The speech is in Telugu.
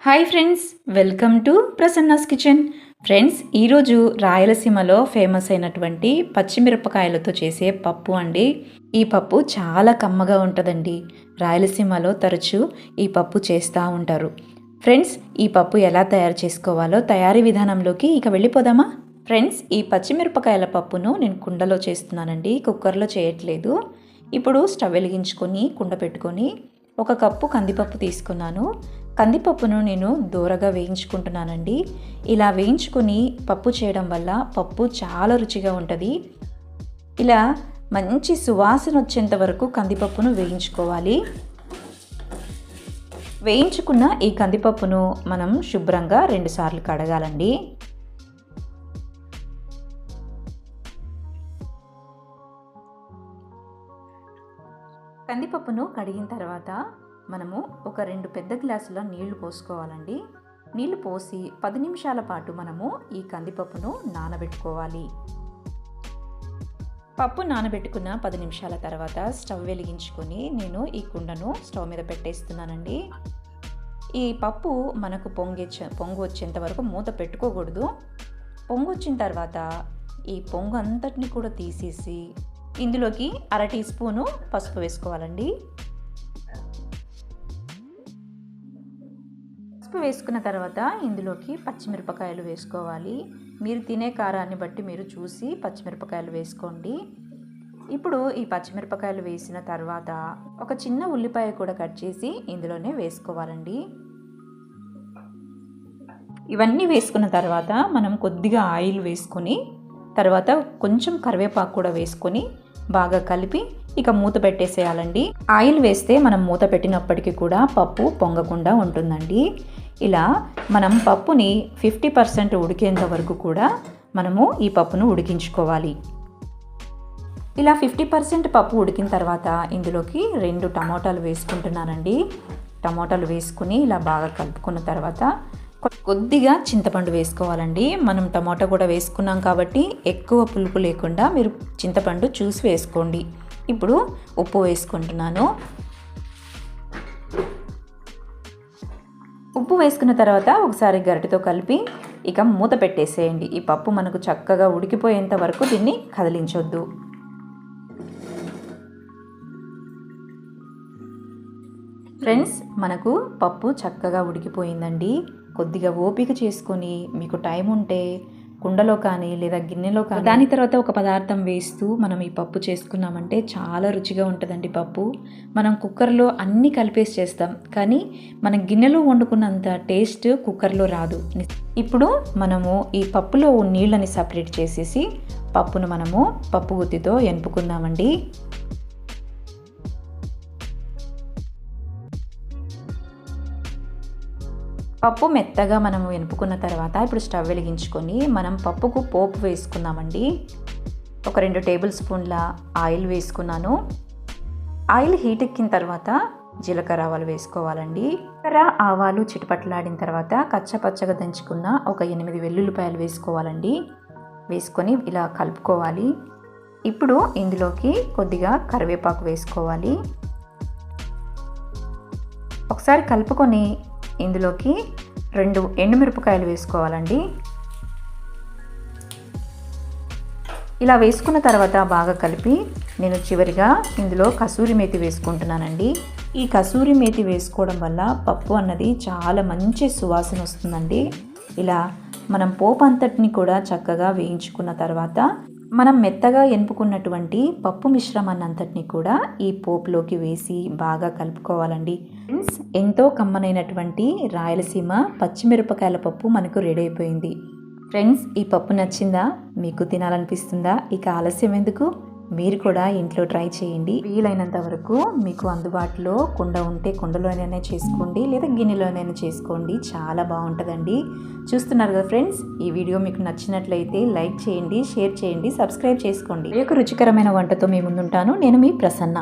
Hi friends, welcome to Prasanna's kitchen. Friends, ఈరోజు రాయలసీమలో ఫేమస్ అయినటువంటి పచ్చిమిరపకాయలతో చేసే పప్పు అండి. ఈ పప్పు చాలా కమ్మగా ఉంటుందండి. రాయలసీమలో తరచూ ఈ పప్పు చేస్తూ ఉంటారు. ఫ్రెండ్స్, ఈ పప్పు ఎలా తయారు చేసుకోవాలో తయారీ విధానంలోకి ఇక వెళ్ళిపోదామా? ఫ్రెండ్స్, ఈ పచ్చిమిరపకాయల పప్పును నేను కుండలో చేస్తున్నానండి, కుక్కర్లో చేయట్లేదు. ఇప్పుడు స్టవ్ వెలిగించుకొని కుండ పెట్టుకొని 1 కప్పు కందిపప్పు తీసుకున్నాను. కందిపప్పును నేను దూరగా వేయించుకుంటున్నానండి. ఇలా వేయించుకొని పప్పు చేయడం వల్ల పప్పు చాలా రుచిగా ఉంటుంది. ఇలా మంచి సువాసన వచ్చేంత వరకు కందిపప్పును వేయించుకోవాలి. వేయించుకున్న ఈ కందిపప్పును మనం శుభ్రంగా 2 సార్లు కడగాలండి. కందిపప్పును కడిగిన తర్వాత మనము ఒక 2 పెద్ద గ్లాసుల నీళ్లు పోసుకోవాలండి. నీళ్లు పోసి 10 నిమిషాల పాటు మనము ఈ కందిపప్పును నానబెట్టుకోవాలి. పప్పు నానబెట్టుకున్న 10 నిమిషాల తర్వాత స్టవ్ వెలిగించుకొని నేను ఈ కుండను స్టవ్ మీద పెట్టేస్తున్నానండి. ఈ పప్పు మనకు పొంగు వచ్చేంత వరకు మూత పెట్టుకోకూడదు. పొంగు వచ్చిన తర్వాత ఈ పొంగు అంతటిని కూడా తీసేసి ఇందులోకి 1/2 టీ స్పూను పసుపు వేసుకోవాలండి. పసుపు వేసుకున్న తర్వాత ఇందులోకి పచ్చిమిరపకాయలు వేసుకోవాలి. మీరు తినే కారాన్ని బట్టి మీరు చూసి పచ్చిమిరపకాయలు వేసుకోండి. ఇప్పుడు ఈ పచ్చిమిరపకాయలు వేసిన తర్వాత ఒక చిన్న ఉల్లిపాయ కూడా కట్ చేసి ఇందులోనే వేసుకోవాలండి. ఇవన్నీ వేసుకున్న తర్వాత మనం కొద్దిగా ఆయిల్ వేసుకొని తర్వాత కొంచెం కరివేపాకు కూడా వేసుకొని బాగా కలిపి ఇక మూత పెట్టేసేయాలండి. ఆయిల్ వేస్తే మనం మూత పెట్టినప్పటికీ కూడా పప్పు పొంగకుండా ఉంటుందండి. ఇలా మనం పప్పుని 50% ఉడికేంత వరకు కూడా మనము ఈ పప్పును ఉడికించుకోవాలి. ఇలా 50% పప్పు ఉడికిన తర్వాత ఇందులోకి 2 టమోటాలు వేసుకుంటున్నానండి. టమోటాలు వేసుకుని ఇలా బాగా కలుపుకున్న తర్వాత కొద్దిగా చింతపండు వేసుకోవాలండి. మనం టమాటా కూడా వేసుకున్నాం కాబట్టి ఎక్కువ పులుపు లేకుండా మీరు చింతపండు చూసి వేసుకోండి. ఇప్పుడు ఉప్పు వేసుకుంటున్నాను. ఉప్పు వేసుకున్న తర్వాత ఒకసారి గరిటెతో కలిపి ఇక మూత పెట్టేసేయండి. ఈ పప్పు మనకు చక్కగా ఉడికిపోయేంత వరకు దీన్ని కదిలించొద్దు. ఫ్రెండ్స్, మనకు పప్పు చక్కగా ఉడికిపోయిందండి. కొద్దిగా ఓపిక చేసుకొని మీకు టైం ఉంటే కుండలో కానీ లేదా గిన్నెలో కానీ దాని తర్వాత ఒక పదార్థం వేస్తూ మనం ఈ పప్పు చేసుకున్నామంటే చాలా రుచిగా ఉంటుందండి. పప్పు మనం కుక్కర్లో అన్నీ కలిపేసి చేస్తాం, కానీ మనం గిన్నెలో వండుకున్నంత టేస్ట్ కుక్కర్లో రాదు. ఇప్పుడు మనము ఈ పప్పులో నీళ్ళని సపరేట్ చేసేసి పప్పును మనము పప్పు గుత్తితో ఎనుపుకుందామండి. పప్పు మెత్తగా మనము ఎనుపుకున్న తర్వాత ఇప్పుడు స్టవ్ వెలిగించుకొని మనం పప్పుకు పోపు వేసుకుందామండి. ఒక 2 టేబుల్ స్పూన్ల ఆయిల్ వేసుకున్నాను. ఆయిల్ హీట్ ఎక్కిన తర్వాత జీలకర్ర ఆవాలు వేసుకోవాలండి. జీలకర్ర ఆవాలు చిటపట్లాడిన తర్వాత కచ్చపచ్చగా దంచుకున్న ఒక 8 వెల్లుల్లిపాయలు వేసుకోవాలండి. వేసుకొని ఇలా కలుపుకోవాలి. ఇప్పుడు ఇందులోకి కొద్దిగా కరివేపాకు వేసుకోవాలి. ఒకసారి కలుపుకొని ఇందులోకి 2 ఎండుమిరపకాయలు వేసుకోవాలండి. ఇలా వేసుకున్న తర్వాత బాగా కలిపి నేను చివరిగా ఇందులో కసూరి మేతి వేసుకుంటున్నానండి. ఈ కసూరి మేతి వేసుకోవడం వల్ల పప్పు అన్నది చాలా మంచి సువాసన వస్తుందండి. ఇలా మనం పోపు అంతటిని కూడా చక్కగా వేయించుకున్న తర్వాత మనం మెత్తగా ఎనుపుకున్నటువంటి పప్పు మిశ్రమాన్ని అంతటిని కూడా ఈ పోపులోకి వేసి బాగా కలుపుకోవాలండి. ఫ్రెండ్స్, ఎంతో కమ్మనైనటువంటి రాయలసీమ పచ్చిమిరపకాయల పప్పు మనకు రెడీ అయిపోయింది. ఫ్రెండ్స్, ఈ పప్పు నచ్చిందా? మీకు తినాలనిపిస్తుందా? ఇక ఆలస్యం ఎందుకు? మీరు కూడా ఇంట్లో ట్రై చేయండి. వీలైనంత వరకు మీకు అందుబాటులో కుండ ఉంటే కుండలోనైనా చేసుకోండి, లేదా గిన్నెలోనైనా చేసుకోండి. చాలా బాగుంటుందండి. చూస్తున్నారు కదా ఫ్రెండ్స్, ఈ వీడియో మీకు నచ్చినట్లయితే లైక్ చేయండి, షేర్ చేయండి, సబ్స్క్రైబ్ చేసుకోండి. ఒక రుచికరమైన వంటతో మీ ముందుంటాను. నేను మీ ప్రసన్న.